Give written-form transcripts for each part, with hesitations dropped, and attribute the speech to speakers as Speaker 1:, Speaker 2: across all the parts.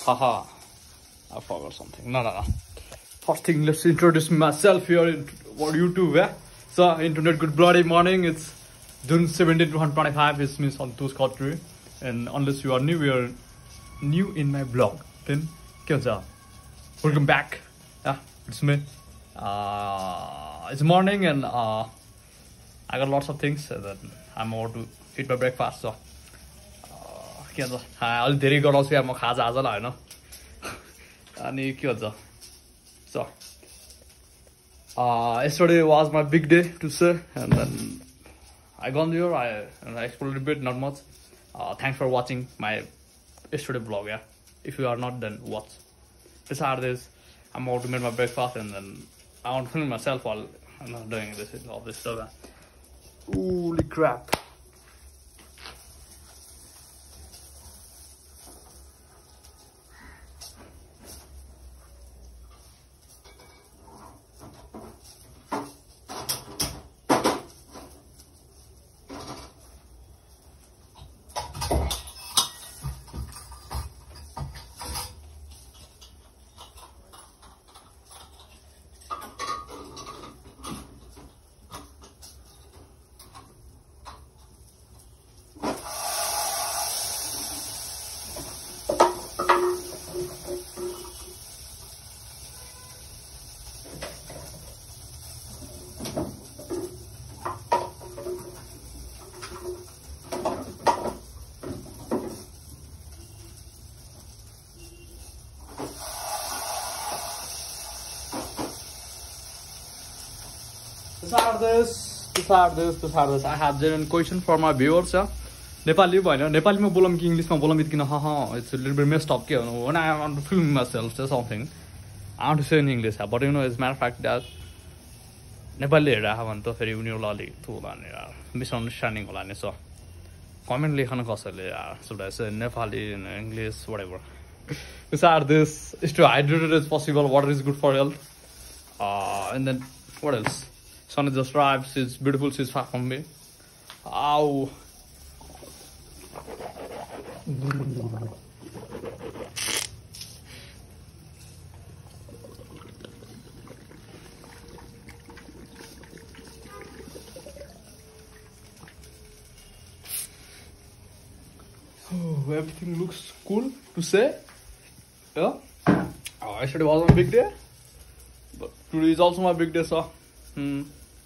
Speaker 1: Haha, I forgot something. No. First thing, let's introduce myself here in YouTube. Yeah? So, internet, good bloody morning. It's June 17, 2025. It's me, Santosh Khatri. And unless you are new in my blog, then welcome back. Yeah, it's me. It's morning and I got lots of things that I'm about to eat my breakfast. So, I'll धेरै गराउँछु यार म खाजा आजलाई हैन अनि के भन्छ so yesterday was my big day to say, and then I gone there, I explored a bit, not much. Thanks for watching my yesterday vlog. Yeah, if you are not, then watch. This are this. I'm about to make my breakfast, and then I want to film myself while I'm not doing all this stuff. Holy crap! These are this. I have genuine question for my viewers. Yeah, Nepali bhaina Nepali ma bolam ki English ma bolam bitkina it's a little bit messed up ke when I want to film myself or something I want to say in English, but you know, as a matter of fact that Nepali hera bhan ta feri unirhulule thola ni misunderstanding hola ni. So comment lekhanu kasale yaar, should I say Nepali in English, whatever. These are this is to hydrated as possible. Water is good for health. And then what else? Sun is just arrived. She's beautiful. She's far from me. Ow. Oh, everything looks cool to say. Yeah. Yesterday was my big day, but today is also my big day. So.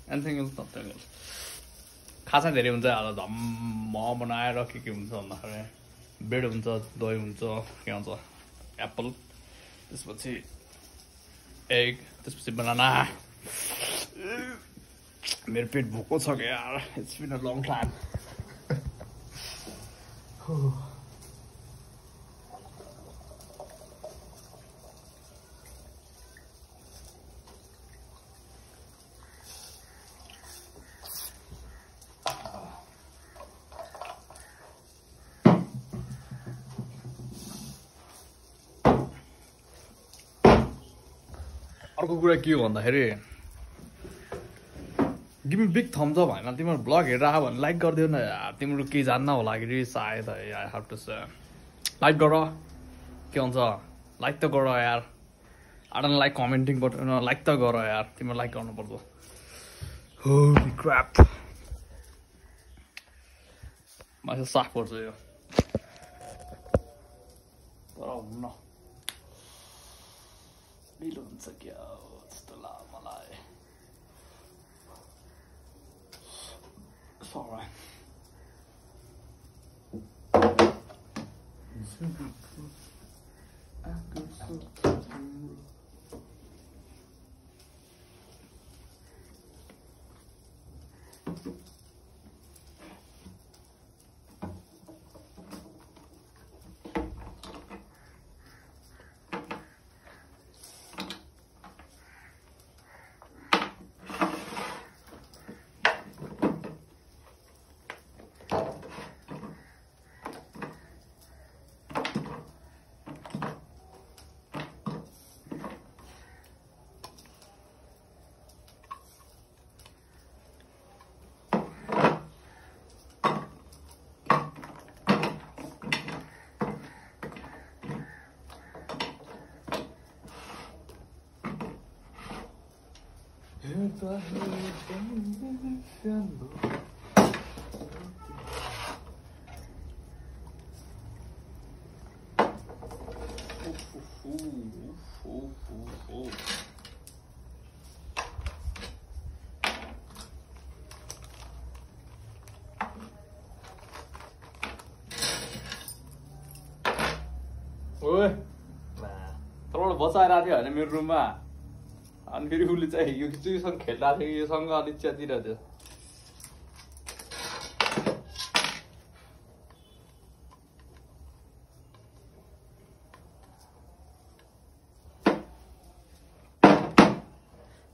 Speaker 1: Anything else? Nothing else. खाजा धेरै हुन्छ यार धम्म बनाएर के हुन्छ भन्दाखेरि bread हुन्छ दही हुन्छ के भन्छ एप्पल त्यसपछि एग त्यसपछि बनाना मेरो पेट भोको छ के यार it's been a long time अर्को कुरा के हो भन्दाखेरि give me big thumbs up हैन तिम्रो ब्लग हेरेर आ भने लाइक गरिदियो न यार तिम्रो के जान्न होला कि सायद I have to say like गर के भन्छ लाइक त गर यार I don't like commenting but like त गर यार तिम्रो लाइक गर्नु पर्छ होली क्र्याप मासु साफ पर्छ यो तर हुन्न ढिलो हुन्छ क्या जस्तो लाग्यो मलाई alright. ओए तलबाट बचाइरहेको थियो होइन मेरो रुममा अनि फेरि उसले चाहिँ यो चुईसँग खेलिरहेको थियो योसँग अलिक च्यातिरहेको थियो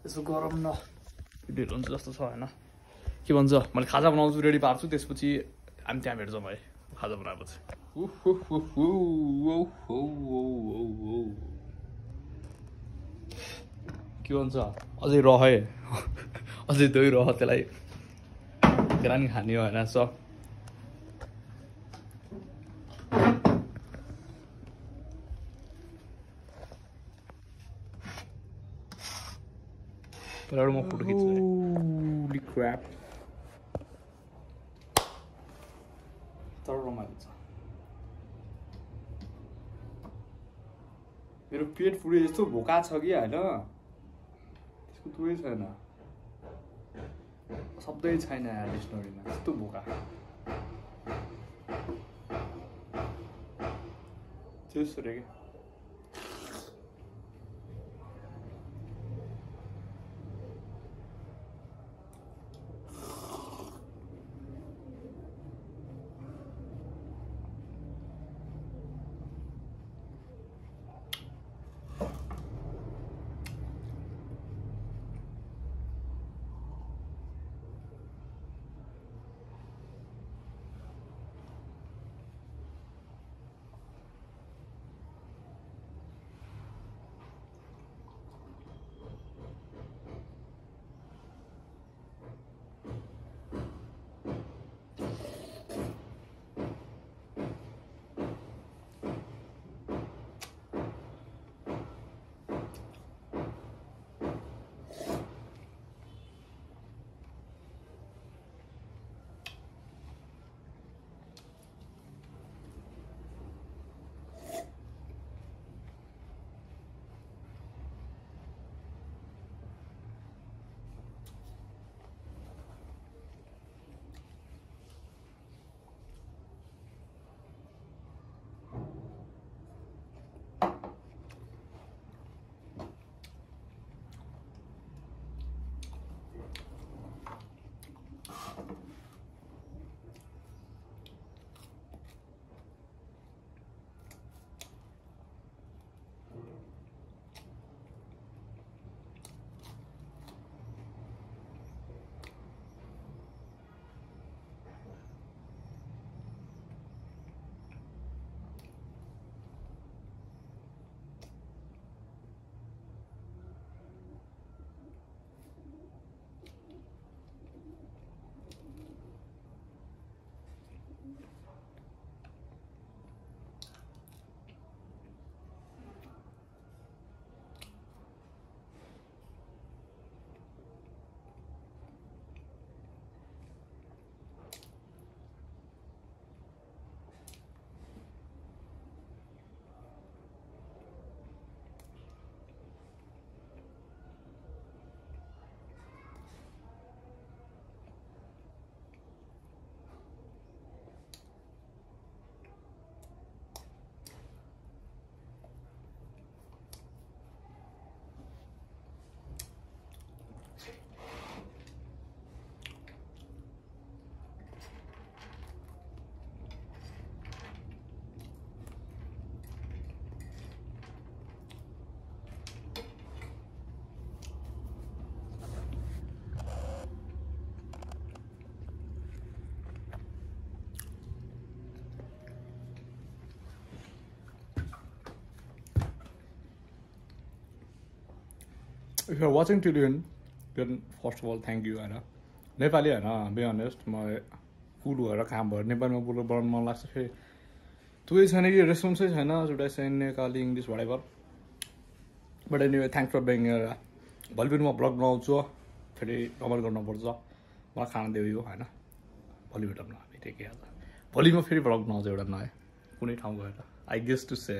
Speaker 1: यसो गरम न ढिलो हुन्छ जस्तो छ होइन के भन्छ मैले खाजा बनाउँछु रेडी पार्छु त्यसपछि हामी त्यहाँ भेट्छौँ है खाजा बनाएपछि के भन्छ अझै रहे अझै दही रह त्यसलाई ग्रानी खाने हो होइन स म फोटो खिच्छु क्रैप तर रमाइलो छ मेरो पेट फुडे यस्तो भोका छ कि होइन त्यसको तुरै छैन शब्दै छैन यार डिक्सनरीमा यस्तो भोका त्यसो रे के If you're watching till the end, then first of all, thank you. Nepali, be honest, my food or काम भएर नेपालीमा बोल्न बनाउन मन लाग्छ फेरि तुई छैन कि रेस्पोन्सै छैन should I say in Nepali English whatever but anyway thanks for being here भोलि पनि म ब्लग बनाउँछु फेरि नम्बर गर्नुपर्छ मलाई खाना देऊ यो होइन भोलि भेटौँ न भेटेँ कि आज भोलि म फेरि भ्लग बनाउँछु एउटा नयाँ कुनै ठाउँ गएर आई गेस टु से